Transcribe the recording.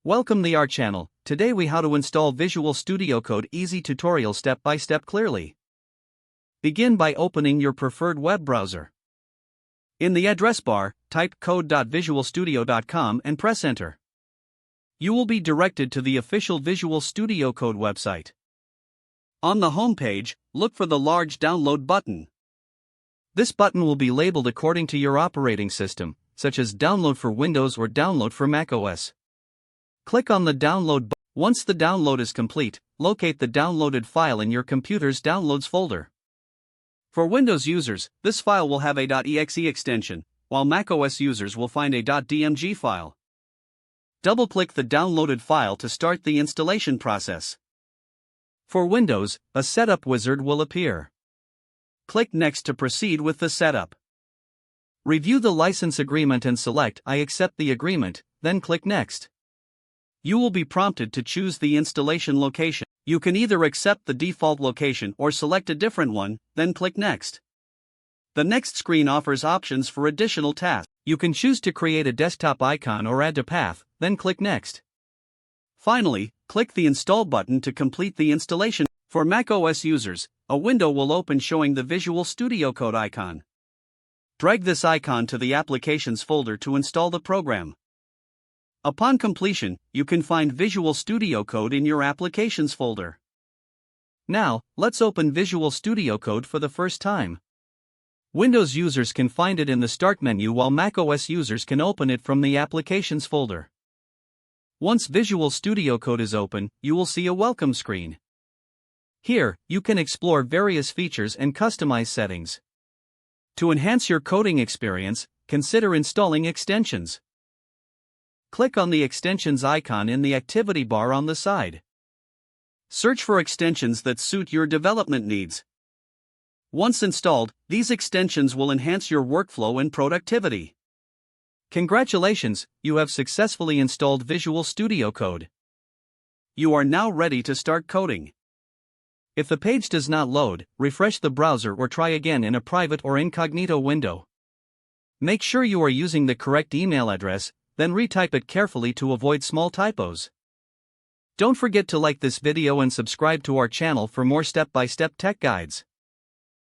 Welcome to our channel. Today we how to install Visual Studio Code easy tutorial step by step clearly. Begin by opening your preferred web browser. In the address bar, type code.visualstudio.com and press enter. You will be directed to the official Visual Studio Code website. On the home page, look for the large download button. This button will be labeled according to your operating system, such as download for Windows or download for macOS. Click on the download button. Once the download is complete, locate the downloaded file in your computer's downloads folder. For Windows users, this file will have a .exe extension, while macOS users will find a .dmg file. Double-click the downloaded file to start the installation process. For Windows, a setup wizard will appear. Click Next to proceed with the setup. Review the license agreement and select I accept the agreement, then click Next. You will be prompted to choose the installation location. You can either accept the default location or select a different one, then click Next. The next screen offers options for additional tasks. You can choose to create a desktop icon or add a path, then click Next. Finally, click the Install button to complete the installation. For macOS users, a window will open showing the Visual Studio Code icon. Drag this icon to the Applications folder to install the program. Upon completion, you can find Visual Studio Code in your Applications folder. Now, let's open Visual Studio Code for the first time. Windows users can find it in the Start menu while macOS users can open it from the Applications folder. Once Visual Studio Code is open, you will see a welcome screen. Here, you can explore various features and customize settings. To enhance your coding experience, consider installing extensions. Click on the extensions icon in the activity bar on the side. Search for extensions that suit your development needs. Once installed, these extensions will enhance your workflow and productivity. Congratulations, you have successfully installed Visual Studio Code. You are now ready to start coding. If the page does not load, refresh the browser or try again in a private or incognito window. Make sure you are using the correct email address, then retype it carefully to avoid small typos. Don't forget to like this video and subscribe to our channel for more step-by-step tech guides.